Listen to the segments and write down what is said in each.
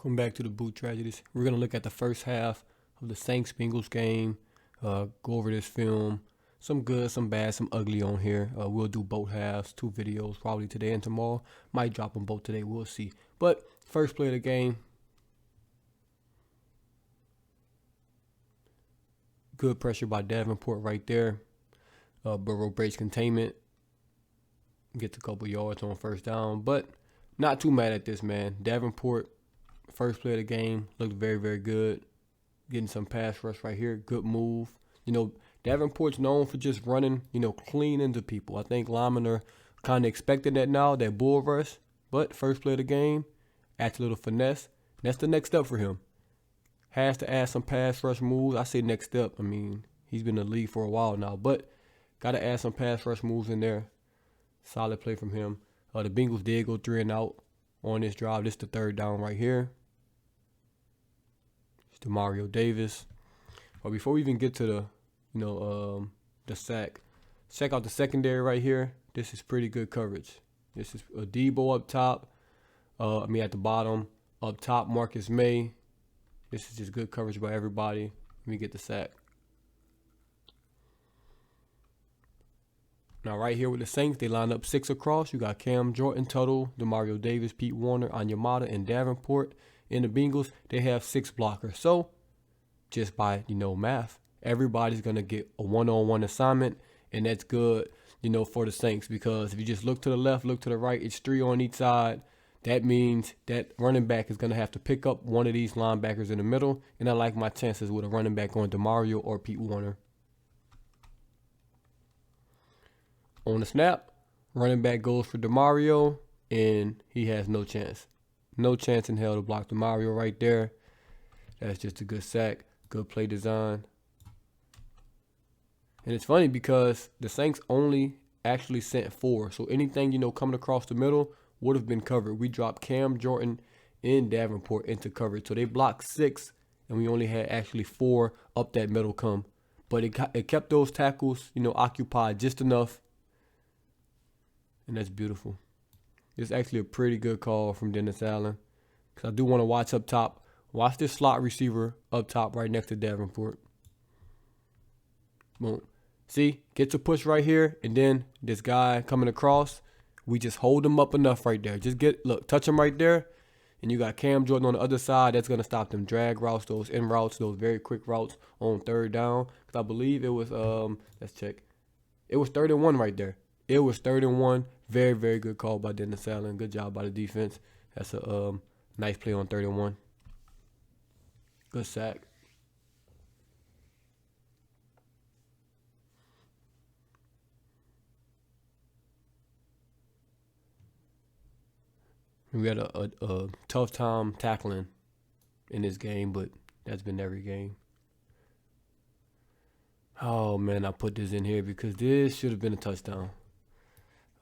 Welcome back to the DaBoot Tragedies. We're going to look at the first half of the Saints-Bengals game, go over this film. Some good, some bad, some ugly on here. We'll do both halves, 2 videos probably today and tomorrow. Might drop them both today, we'll see. But first play of the game. Good pressure by Davenport right there. Burrow breaks containment. Gets a couple yards on first down, but not too mad at this, man. Davenport, first play of the game, looked very, very good. Getting some pass rush right here. Good move. You know, Davenport's known for just running, clean into people. I think linemen are kind of expecting that now, that bull rush. But first play of the game, adds a little finesse. That's the next step for him. Has to add some pass rush moves. I say next step. I mean, he's been in the league for a while now, but got to add some pass rush moves in there. Solid play from him. The Bengals did go 3 and out on this drive. This is the third down right here. It's Demario Davis. But before we even get to the sack, check out the secondary right here. This is pretty good coverage. This is a Debo up top. At the bottom. Up top, Marcus May. This is just good coverage by everybody. Let me get the sack. Now, right here with the Saints, they line up 6 across. You got Cam Jordan, Tuttle, Demario Davis, Pete Warner, Anyamata, and Davenport. In the Bengals, they have 6 blockers. So, just by, math, everybody's going to get a one-on-one assignment, and that's good, for the Saints, because if you just look to the left, look to the right, it's 3 on each side. That means that running back is going to have to pick up one of these linebackers in the middle, and I like my chances with a running back on Demario or Pete Warner. On the snap, running back goes for Demario, and he has no chance. No chance in hell to block Demario right there. That's just a good sack, good play design. And it's funny because the Saints only actually sent 4. So anything, coming across the middle would have been covered. We dropped Cam Jordan and Davenport into coverage. So they blocked 6, and we only had actually 4 up that middle come. But it kept those tackles, occupied just enough. And that's beautiful. It's actually a pretty good call from Dennis Allen. Because I do want to watch up top. Watch this slot receiver up top right next to Davenport. Boom. See? Gets a push right here. And then this guy coming across. We just hold him up enough right there. Touch him right there. And you got Cam Jordan on the other side. That's going to stop them drag routes, those in routes, those very quick routes on third down. Because I believe it was, let's check. It was 3rd and 1 right there. It was 3rd and 1. Very, very good call by Dennis Allen. Good job by the defense. That's a nice play on 3rd and 1. Good sack. We had a tough time tackling in this game, but that's been every game. Oh, man, I put this in here because this should have been a touchdown.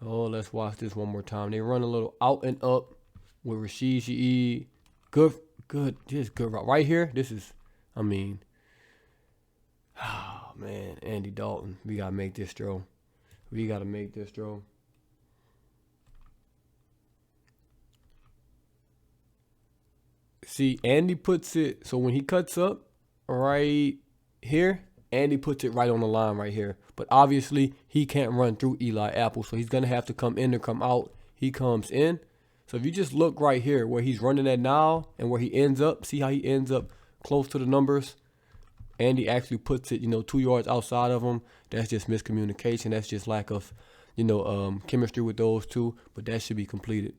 Oh, let's watch this one more time. They run a little out and up with Rashid Shaheed. Good, just good route. Right here, this is, oh, man, Andy Dalton. We got to make this throw. See, Andy puts it, so when he cuts up right here, Andy puts it right on the line right here. But obviously, he can't run through Eli Apple, so he's going to have to come in or come out. He comes in. So if you just look right here where he's running at now and where he ends up, see how he ends up close to the numbers? Andy actually puts it, 2 yards outside of him. That's just miscommunication. That's just lack of, chemistry with those two. But that should be completed.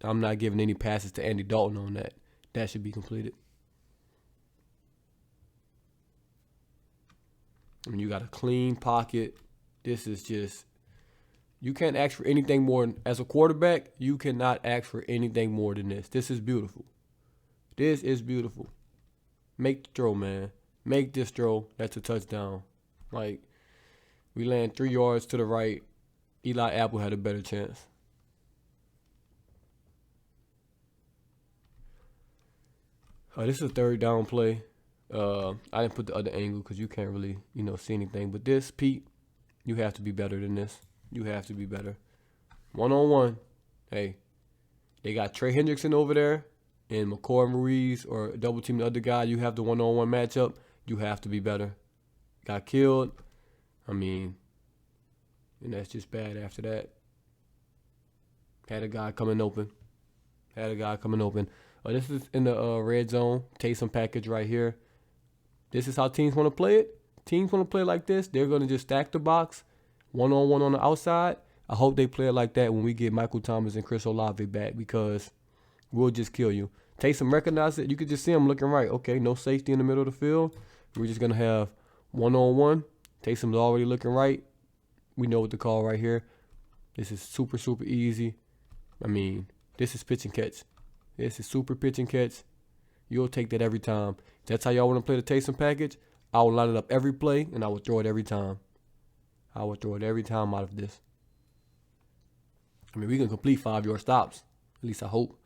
I'm not giving any passes to Andy Dalton on that. That should be completed. You got a clean pocket. This is just, you can't ask for anything more. As a quarterback, you cannot ask for anything more than this. This is beautiful. Make the throw, man. Make this throw. That's a touchdown. We land 3 yards to the right. Eli Apple had a better chance. This is a 3rd down play. I didn't put the other angle because you can't really, see anything. But this, Pete, you have to be better than this. You have to be better. One-on-one. Hey, they got Trey Hendrickson over there. and McCoy and Ruiz or double team the other guy, you have the one-on-one matchup, you have to be better. Got killed. I mean, and that's just bad after that. Had a guy coming open. This is in the red zone. Taysom package right here. This is how teams want to play it. Teams want to play like this. They're going to just stack the box, one-on-one on the outside. I hope they play it like that when we get Michael Thomas and Chris Olave back, because we'll just kill you. Taysom recognized it. You could just see him looking right. Okay, no safety in the middle of the field. We're just going to have one-on-one. Taysom's already looking right. We know what to call right here. This is super, super easy. I mean, this is pitch and catch. This is super pitch and catch. You'll take that every time. If that's how y'all want to play the Taysom package, I will line it up every play, and I will throw it every time. I will throw it every time out of this. I mean, we can complete 5-yard stops. At least I hope.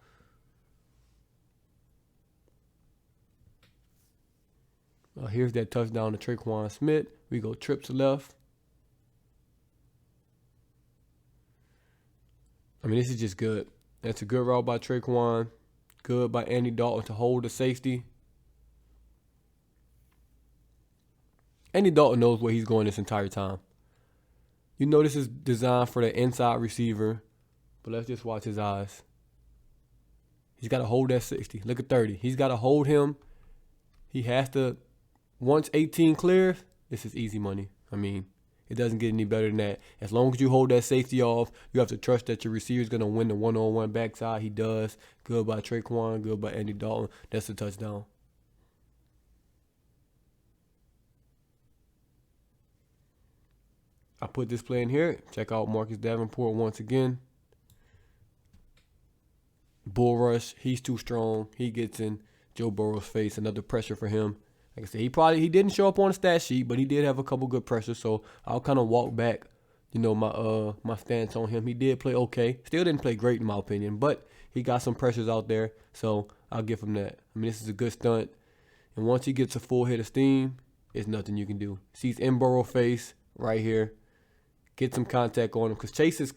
Here's that touchdown to Traquan Smith. We go trip to left. I mean, this is just good. That's a good route by Traquan. Good by Andy Dalton to hold the safety. Andy Dalton knows where he's going this entire time. You know this is designed for the inside receiver. But let's just watch his eyes. He's got to hold that 60. Look at 30. He's got to hold him. He has to. Once 18 clears, this is easy money. I mean, it doesn't get any better than that. As long as you hold that safety off, you have to trust that your receiver is going to win the one-on-one backside. He does. Good by Traquan. Good by Andy Dalton. That's a touchdown. I put this play in here. Check out Marcus Davenport once again. Bull rush. He's too strong. He gets in Joe Burrow's face. Another pressure for him. Like I said, he didn't show up on the stat sheet, but he did have a couple good pressures. So I'll kind of walk back, my stance on him. He did play okay. Still didn't play great in my opinion, but he got some pressures out there. So I'll give him that. I mean, this is a good stunt. And once he gets a full hit of steam, it's nothing you can do. Sees in Burrow's face right here. Get some contact on him, because Chase is,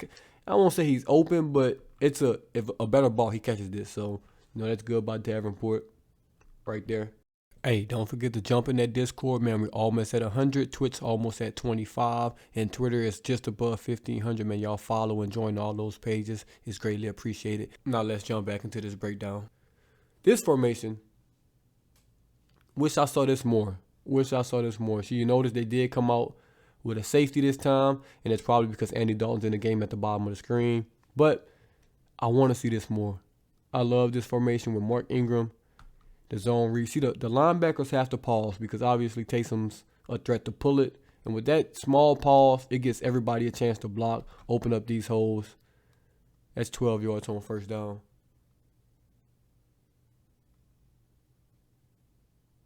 I won't say he's open, but it's a better ball, he catches this. So, that's good by Davenport right there. Hey, don't forget to jump in that Discord, man. We're almost at 100. Twitch almost at 25. And Twitter is just above 1,500, man. Y'all follow and join all those pages. It's greatly appreciated. Now let's jump back into this breakdown. This formation, wish I saw this more. So you notice they did come out with a safety this time, and it's probably because Andy Dalton's in the game at the bottom of the screen. But I want to see this more. I love this formation with Mark Ingram, the zone read. See, the linebackers have to pause because obviously Taysom's a threat to pull it. And with that small pause, it gives everybody a chance to block, open up these holes. That's 12 yards on first down.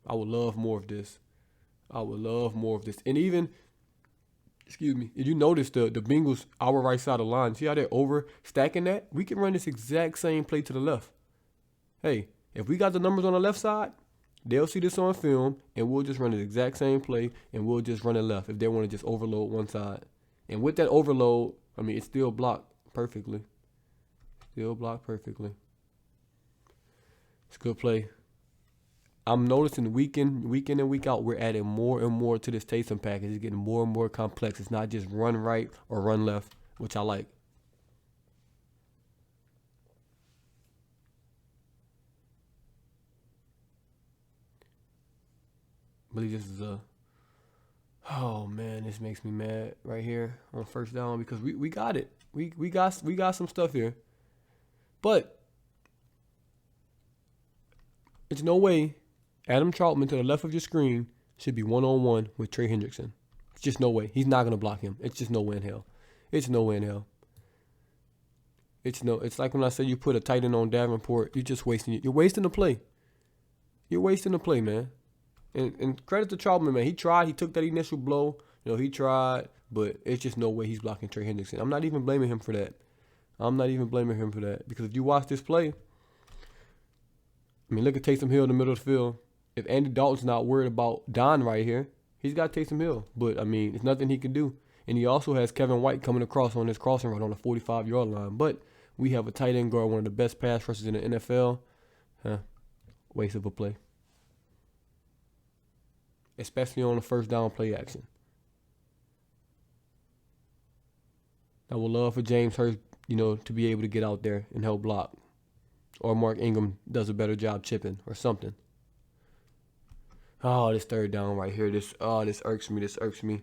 I would love more of this. And even, if you notice the Bengals, our right side of the line, see how they're over stacking that? We can run this exact same play to the left. Hey, if we got the numbers on the left side, they'll see this on film, and we'll just run the exact same play, and we'll just run it left if they want to just overload one side. And with that overload, I mean, it's still blocked perfectly. It's a good play. I'm noticing week in and week out, we're adding more and more to this Taysom package. It's getting more and more complex. It's not just run right or run left, which I like. I believe this is oh man, this makes me mad right here on first down because we got it. We got some stuff here. But it's no way Adam Troutman to the left of your screen should be one-on-one with Trey Hendrickson. It's just no way. He's not going to block him. It's just no way in hell. It's like when I say you put a tight end on Davenport, you're just wasting it. You're wasting the play. Man. And credit to Troutman, man. He tried. He took that initial blow. He tried, but it's just no way he's blocking Trey Hendrickson. I'm not even blaming him for that. Because if you watch this play, I mean, look at Taysom Hill in the middle of the field. If Andy Dalton's not worried about Don right here, he's got Taysom Hill. But, I mean, it's nothing he can do. And he also has Kevin White coming across on his crossing route on the 45-yard line. But we have a tight end guard, one of the best pass rushers in the NFL. Huh? Waste of a play. Especially on the first down play action. I would love for James Hurst, to be able to get out there and help block. Or Mark Ingram does a better job chipping or something. Oh, this third down right here. This irks me. This irks me.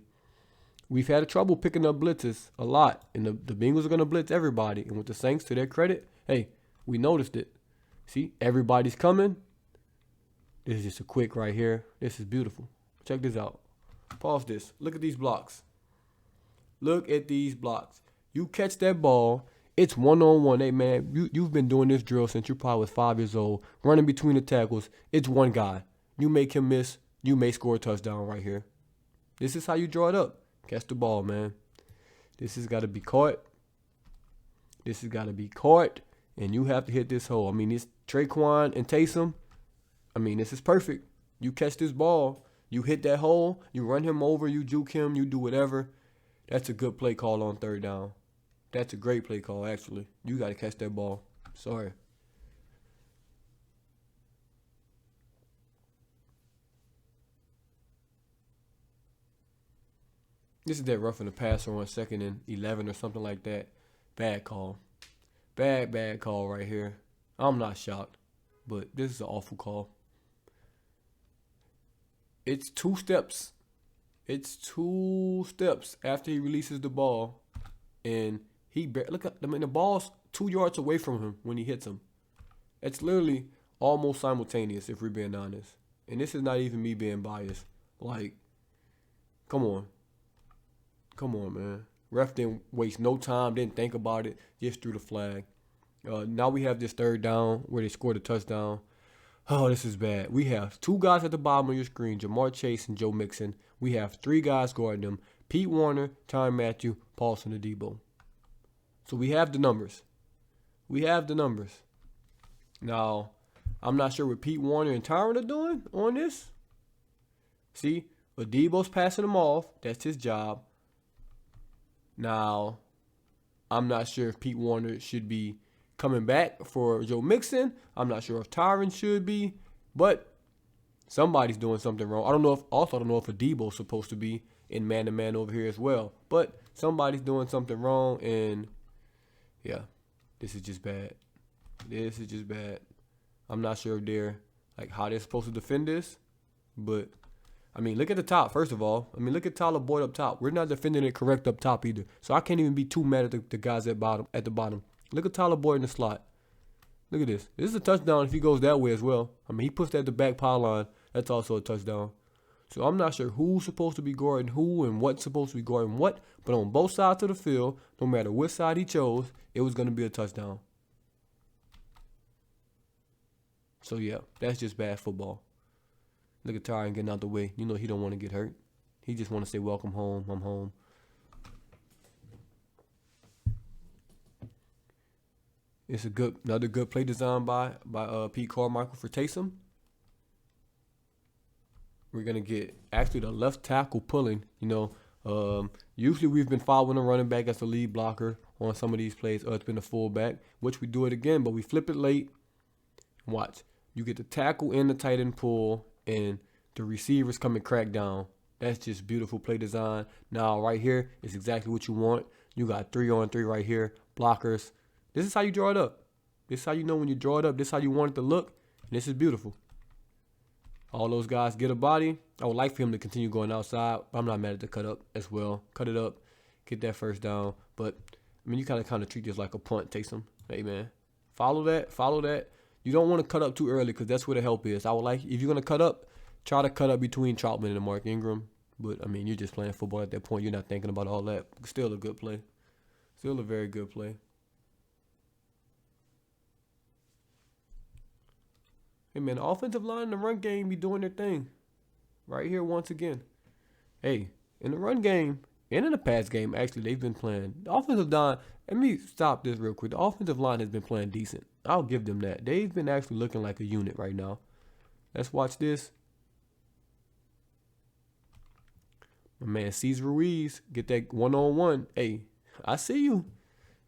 We've had trouble picking up blitzes a lot. And the Bengals are going to blitz everybody. And with the Saints, to their credit, hey, we noticed it. See, everybody's coming. This is just a quick right here. This is beautiful. Check this out. Pause this. Look at these blocks. Look at these blocks. You catch that ball. It's one-on-one. Hey, man, you've been doing this drill since you probably was 5 years old. Running between the tackles. It's one guy. You make him miss. You may score a touchdown right here. This is how you draw it up. Catch the ball, man. This has got to be caught. This has got to be caught. And you have to hit this hole. I mean, it's Traquan and Taysom. I mean, this is perfect. You catch this ball. You hit that hole. You run him over. You juke him. You do whatever. That's a good play call on third down. That's a great play call, actually. You got to catch that ball. Sorry. This is that roughing the passer on 2nd and 11 or something like that. Bad call. Bad call right here. I'm not shocked, but this is an awful call. It's 2 steps. It's 2 steps after he releases the ball, and the ball's 2 yards away from him when he hits him. It's literally almost simultaneous, if we're being honest. And this is not even me being biased. Like, come on. Come on, man. Ref didn't waste no time, didn't think about it, just threw the flag. Now we have this third down where they scored a touchdown. Oh, this is bad. We have 2 guys at the bottom of your screen, Jamar Chase and Joe Mixon. We have 3 guys guarding them, Pete Warner, Tyrann Mathieu, Paulson, and Debo. So we have the numbers. Now, I'm not sure what Pete Warner and Tyrann are doing on this. See, but Debo's passing them off. That's his job. Now, I'm not sure if Pete Warner should be coming back for Joe Mixon. I'm not sure if Tyrann should be, but somebody's doing something wrong. I don't know if a Debo's supposed to be in man-to-man over here as well, but somebody's doing something wrong, and yeah, this is just bad. I'm not sure if they're how they're supposed to defend this, but I mean, look at the top, first of all. I mean, look at Tyler Boyd up top. We're not defending it correct up top either. So I can't even be too mad at the guys at the bottom. Look at Tyler Boyd in the slot. Look at this. This is a touchdown if he goes that way as well. I mean, he puts that at the back pylon. That's also a touchdown. So I'm not sure who's supposed to be guarding who and what's supposed to be guarding what. But on both sides of the field, no matter which side he chose, it was going to be a touchdown. So, yeah, that's just bad football. Look at Tyrann getting out the way. He don't want to get hurt. He just want to say, welcome home. I'm home. It's another good play design by Pete Carmichael for Taysom. We're going to get actually the left tackle pulling. Usually we've been following a running back as the lead blocker on some of these plays. It's been a fullback, which we do it again, but we flip it late. Watch. You get the tackle and the tight end pull, and the receivers come and crack down. That's just beautiful play design. Now, right here is exactly what you want. You got 3-on-3 right here, blockers. This is how you draw it up. This is how you know when you draw it up. This is how you want it to look. And this is beautiful. All those guys get a body. I would like for him to continue going outside. But I'm not mad at the cut up as well. Cut it up. Get that first down. But, I mean, you kind of treat this like a punt. Taysom. Hey, man. Follow that. You don't want to cut up too early because that's where the help is. I would like, if you're going to cut up, try to cut up between Troutman and Mark Ingram. But, I mean, you're just playing football at that point. You're not thinking about all that. Still a good play. Still a very good play. Hey, man, the offensive line and the run game be doing their thing. Right here once again. Hey, in the run game and in the pass game, actually, they've been playing. The offensive line, let me stop this real quick. The offensive line has been playing decent. I'll give them that. They've been actually looking like a unit right now. Let's watch this. My man, Cesar Ruiz, get that one-on-one. Hey, I see you.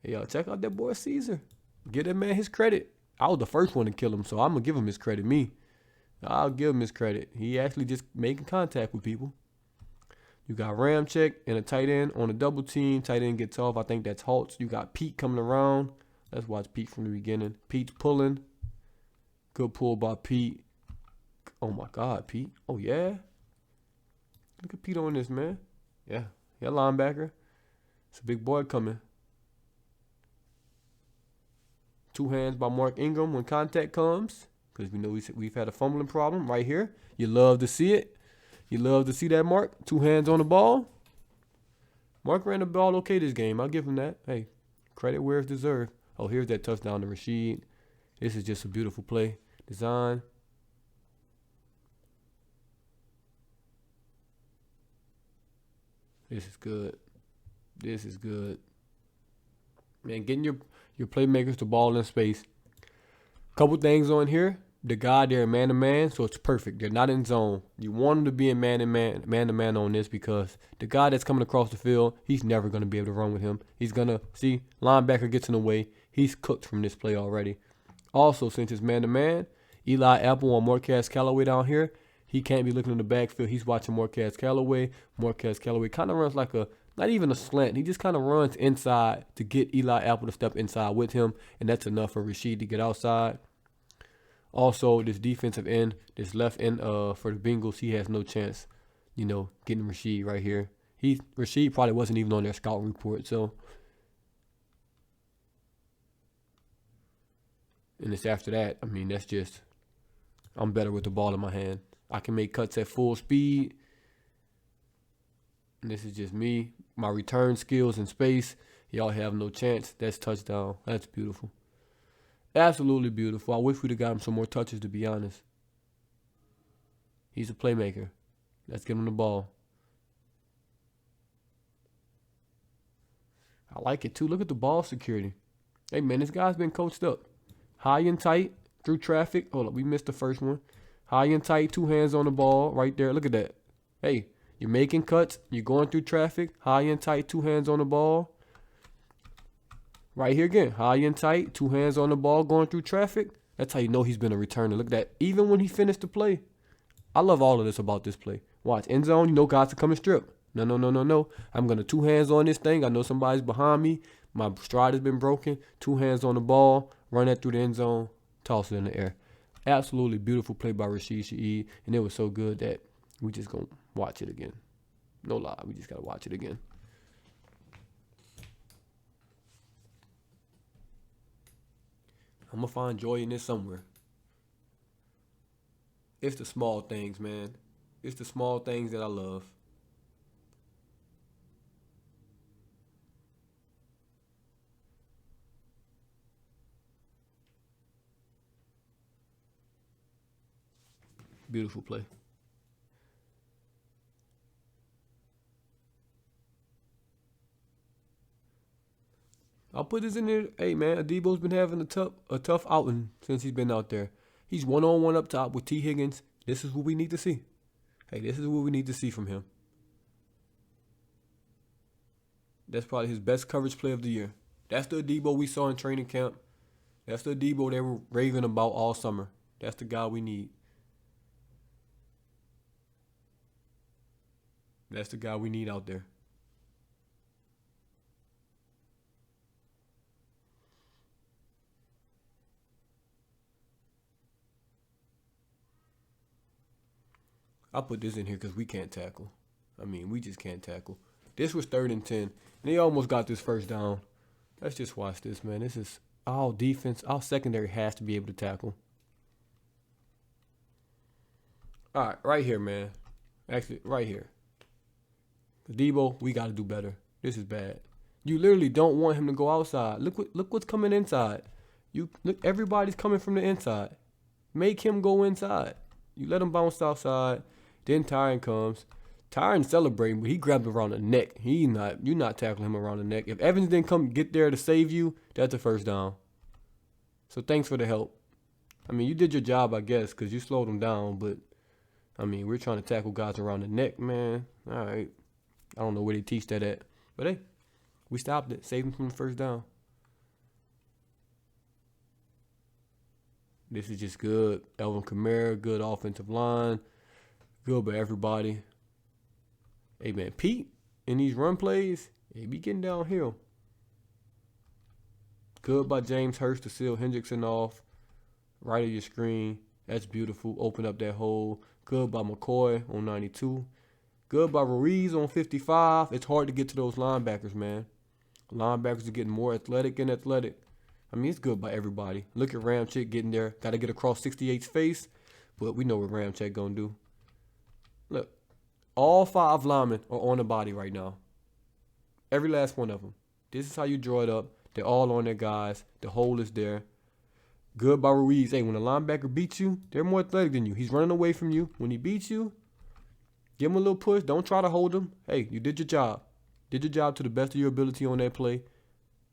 Hey, y'all, check out that boy Cesar. Give that man his credit. I was the first one to kill him, so I'm going to give him his credit. I'll give him his credit. He actually just making contact with people. You got ram check and a tight end on a double team. Tight end gets off. I think that's halts. You got Pete coming around. Let's watch Pete from the beginning. Pete's pulling. Good pull by Pete. Oh, my God, Pete. Oh, yeah. Look at Pete on this, man. Yeah, linebacker. It's a big boy coming. Two hands by Mark Ingram when contact comes. Because we know we've had a fumbling problem right here. You love to see it. You love to see that, Mark. Two hands on the ball. Mark ran the ball okay this game. I'll give him that. Hey, credit where it's deserved. Oh, here's that touchdown to Rashid. This is just a beautiful play. Design. This is good. This is good. Man, getting your playmakers the ball in space. Couple things on here. The guy there, man-to-man, so it's perfect. They're not in zone. You want them to be in man-to-man on this because the guy that's coming across the field, he's never going to be able to run with him. He's going to, see, linebacker gets in the way. He's cooked from this play already. Also, since it's man-to-man, Eli Apple on Marquez Callaway down here, he can't be looking in the backfield. He's watching Marquez Callaway. Marquez Callaway kind of runs like not even a slant. He just kind of runs inside to get Eli Apple to step inside with him, and that's enough for Rashid to get outside. Also, this defensive end, this left end for the Bengals, he has no chance, getting Rashid right here. Rashid probably wasn't even on their scouting report, so. And it's after that, that's just, I'm better with the ball in my hand. I can make cuts at full speed. And this is just me. My return skills in space, y'all have no chance. That's touchdown. That's beautiful. Absolutely beautiful. I wish we'd have got him some more touches, to be honest. He's a playmaker. Let's get him the ball. I like it, too. Look at the ball security. Hey, man, this guy's been coached up. High and tight through traffic. Hold up, we missed the first one. High and tight, two hands on the ball right there. Look at that. Hey, you're making cuts. You're going through traffic. High and tight, two hands on the ball. Right here again, high and tight, two hands on the ball, going through traffic. That's how you know he's been a returner. Look at that. Even when he finished the play. I love all of this about this play. Watch, end zone, guys are coming strip. No. I'm going to two hands on this thing. I know somebody's behind me. My stride has been broken. Two hands on the ball, run that through the end zone, toss it in the air. Absolutely beautiful play by Rashid Shaheed. And it was so good that we just going to watch it again. No lie, we just got to watch it again. I'm going to find joy in this somewhere. It's the small things, man. It's the small things that I love. Beautiful play. I'll put this in there. Hey, man, Adebo's been having a tough outing since he's been out there. He's one-on-one up top with T. Higgins. This is what we need to see. Hey, this is what we need to see from him. That's probably his best coverage play of the year. That's the Adebo we saw in training camp. That's the Adebo they were raving about all summer. That's the guy we need. That's the guy we need out there. I'll put this in here because we can't tackle. We just can't tackle. This was 3rd and 10, and they almost got this first down. Let's just watch this, man. This is our defense. Our secondary has to be able to tackle. All right, right here, man. Actually, right here. Debo, we got to do better. This is bad. You literally don't want him to go outside. Look what's coming inside. Look, everybody's coming from the inside. Make him go inside. You let him bounce outside. Then Tyron comes. Tyron celebrating, but he grabbed him around the neck. You're not tackling him around the neck. If Evans didn't come get there to save you, that's a first down. So thanks for the help. You did your job, I guess, because you slowed him down. But, we're trying to tackle guys around the neck, man. All right. I don't know where they teach that at. But, hey, we stopped it. Saved him from the first down. This is just good. Alvin Kamara, good offensive line. Good by everybody. Hey, man, Pete, in these run plays, he be getting downhill. Good by James Hurst to seal Hendrickson off. Right of your screen. That's beautiful. Open up that hole. Good by McCoy on 92. Good by Ruiz on 55. It's hard to get to those linebackers, man. Linebackers are getting more athletic and athletic. I mean, it's good by everybody. Look at Ramchick getting there. Got to get across 68's face. But we know what Ramchick going to do. Look. All 5 linemen are on the body right now. Every last one of them. This is how you draw it up. They're all on their guys. The hole is there. Good by Ruiz. Hey, when a linebacker beats you, they're more athletic than you. He's running away from you. When he beats you, give him a little push. Don't try to hold him. Hey, you did your job. Did your job to the best of your ability on that play.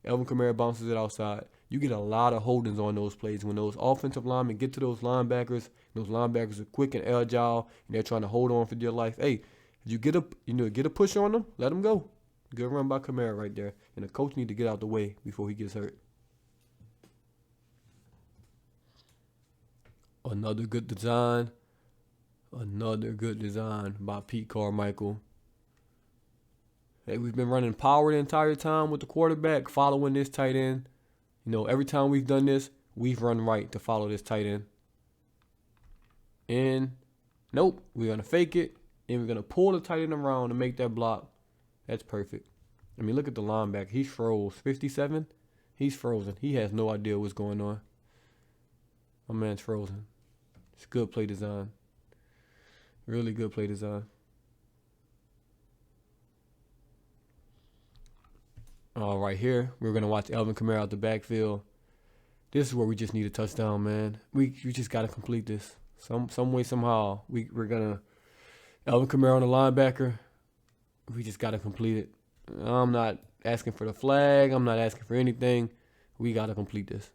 Alvin Kamara bounces it outside. You get a lot of holdings on those plays. When those offensive linemen get to those linebackers are quick and agile, and they're trying to hold on for dear life. Hey, if you get a push on them, let them go. Good run by Kamara right there. And the coach need to get out the way before he gets hurt. Another good design. Another good design by Pete Carmichael. Hey, we've been running power the entire time with the quarterback, following this tight end. You know, every time we've done this, we've run right to follow this tight end. And, nope, we're going to fake it, and we're going to pull the tight end around to make that block. That's perfect. I mean, look at the linebacker. He's froze. 57? He's frozen. He has no idea what's going on. My man's frozen. It's good play design. Really good play design. All right, here we're gonna watch Alvin Kamara out the backfield. This is where we just need a touchdown, man. We just gotta complete this some way somehow. We're gonna Alvin Kamara on the linebacker. We just gotta complete it. I'm not asking for the flag. I'm not asking for anything. We gotta complete this.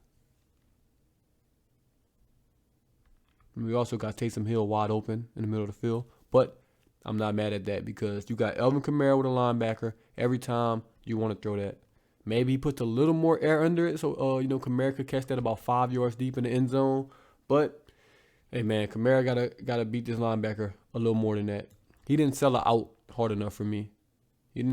And we also got Taysom Hill wide open in the middle of the field, but I'm not mad at that because you got Alvin Kamara with a linebacker. Every time you want to throw that. Maybe he puts a little more air under it so, Kamara could catch that about 5 yards deep in the end zone. But, hey, man, Kamara gotta beat this linebacker a little more than that. He didn't sell it out hard enough for me. But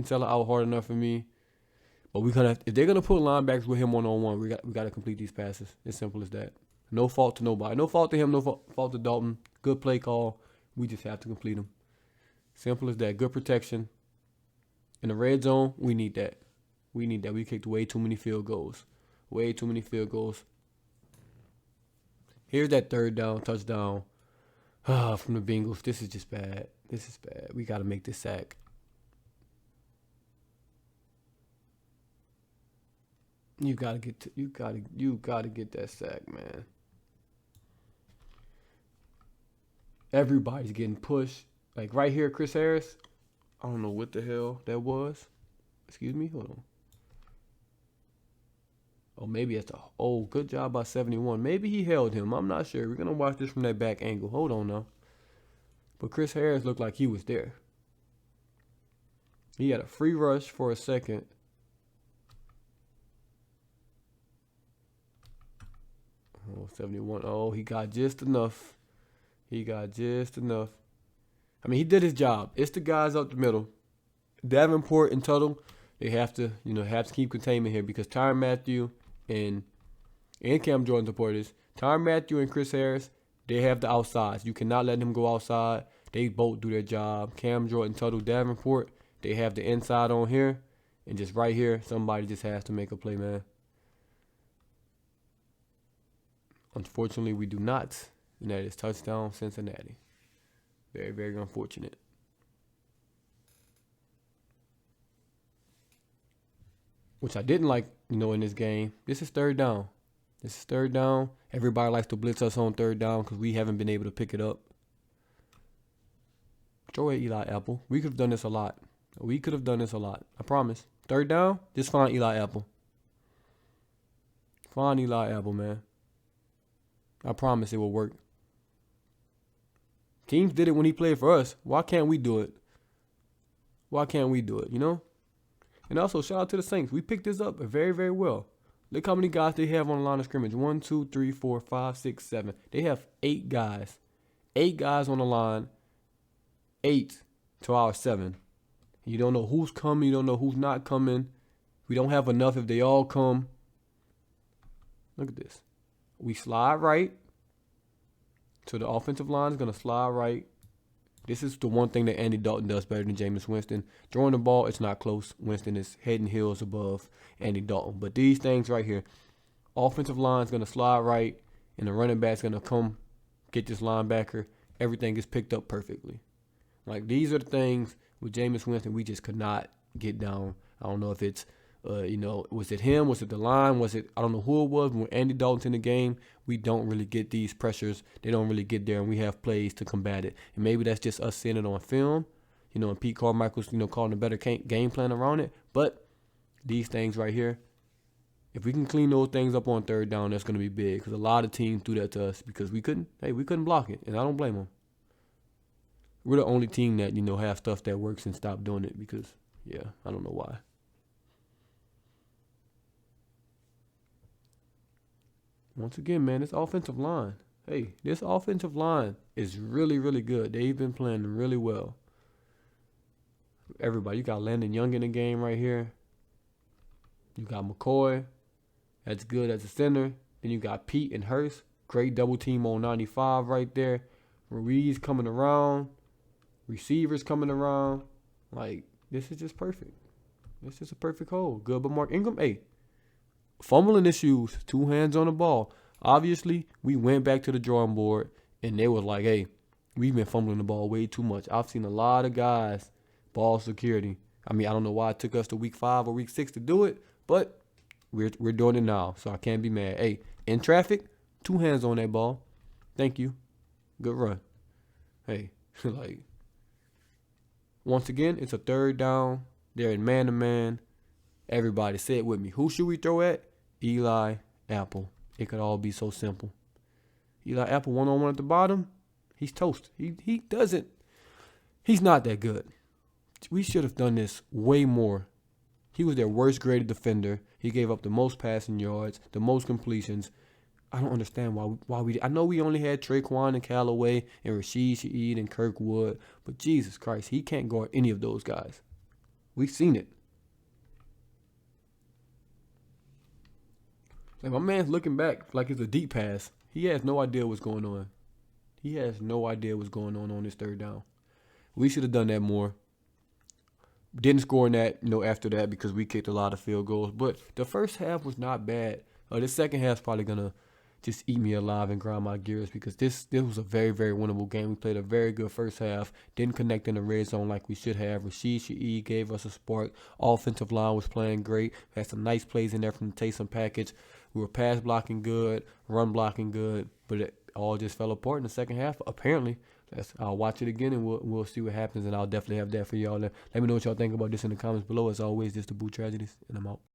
if they're gonna put linebackers with him one-on-one, we gotta complete these passes. As simple as that. No fault to nobody. No fault to him. No fault to Dalton. Good play call. We just have to complete them. Simple as that. Good protection. In the red zone, we need that. We kicked way too many field goals. Here's that third down touchdown from the Bengals. This is just bad. We got to make this sack. You gotta get that sack, man. Everybody's getting pushed. Like right here, Chris Harris. I don't know what the hell that was. Excuse me. Hold on. Oh, maybe that's good job by 71. Maybe he held him. I'm not sure. We're gonna watch this from that back angle. Hold on now. But Chris Harris looked like he was there. He had a free rush for a second. Oh, 71. Oh, he got just enough. I mean, he did his job. It's the guys up the middle. Davenport and Tuttle, they have to keep containment here because Tyrann Mathieu and Cam Jordan supporters, Tyrann Mathieu and Chris Harris, they have the outsides. You cannot let them go outside. They both do their job. Cam Jordan, Tuttle, Davenport, they have the inside on here. And just right here, somebody just has to make a play, man. Unfortunately, we do not. And that is touchdown Cincinnati. Very, very unfortunate. Which I didn't like, in this game. This is third down. Everybody likes to blitz us on third down because we haven't been able to pick it up. Throw it, Eli Apple. We could have done this a lot. I promise. Third down, just find Eli Apple. Find Eli Apple, man. I promise it will work. Teams did it when he played for us. Why can't we do it? And also, shout out to the Saints. We picked this up very, very well. Look how many guys they have on the line of scrimmage. 1, 2, 3, 4, 5, 6, 7. They have 8 guys. 8 guys on the line. 8 to our 7. You don't know who's coming. You don't know who's not coming. We don't have enough if they all come. Look at this. We slide right. So the offensive line is going to slide right. This is the one thing that Andy Dalton does better than Jameis Winston. Throwing the ball, it's not close. Winston is head and heels above Andy Dalton. But these things right here, offensive line is going to slide right, and the running back's going to come get this linebacker. Everything is picked up perfectly. Like, these are the things with Jameis Winston we just could not get down. I don't know if it's, was it him? Was it the line? Was it, I don't know who it was. When Andy Dalton's in the game, we don't really get these pressures. They don't really get there, and we have plays to combat it. And maybe that's just us seeing it on film, and Pete Carmichael's, calling a better game plan around it. But these things right here, if we can clean those things up on third down, that's going to be big. Because a lot of teams do that to us because we couldn't block it, and I don't blame them. We're the only team that, have stuff that works and stop doing it because, I don't know why. Once again, man, this offensive line. Hey, this offensive line is really, really good. They've been playing really well. Everybody, you got Landon Young in the game right here. You got McCoy. That's good as a center. Then you got Pete and Hurst. Great double team on 95 right there. Ruiz coming around. Receivers coming around. Like, this is just perfect. This is a perfect hole. Good, but Mark Ingram, hey, fumbling issues, 2 hands on the ball. Obviously, we went back to the drawing board, and they were like, hey, we've been fumbling the ball way too much. I've seen a lot of guys, ball security. I don't know why it took us to week 5 or week 6 to do it, but we're doing it now, so I can't be mad. Hey, in traffic, 2 hands on that ball. Thank you. Good run. Hey, once again, it's a third down. They're in man-to-man. Everybody say it with me. Who should we throw at? Eli Apple. It could all be so simple. Eli Apple one-on-one at the bottom. He's toast. He's not that good. We should have done this way more. He was their worst graded defender. He gave up the most passing yards, the most completions. I don't understand why we. I know we only had Traquan and Callaway and Rashid Shaheed and Kirkwood, but Jesus Christ, he can't guard any of those guys. We've seen it. Like, my man's looking back like it's a deep pass. He has no idea what's going on. He has no idea what's going on this third down. We should have done that more. Didn't score in that, after that because we kicked a lot of field goals. But the first half was not bad. The second half's probably going to just eat me alive and grind my gears because this was a very, very winnable game. We played a very good first half. Didn't connect in the red zone like we should have. Rashid Shaheed gave us a spark. Offensive line was playing great. Had some nice plays in there from the Taysom package. We were pass blocking good, run blocking good, but it all just fell apart in the second half. Apparently, I'll watch it again and we'll see what happens, and I'll definitely have that for y'all. Let me know what y'all think about this in the comments below. As always, this is DaBoot Tragedies, and I'm out.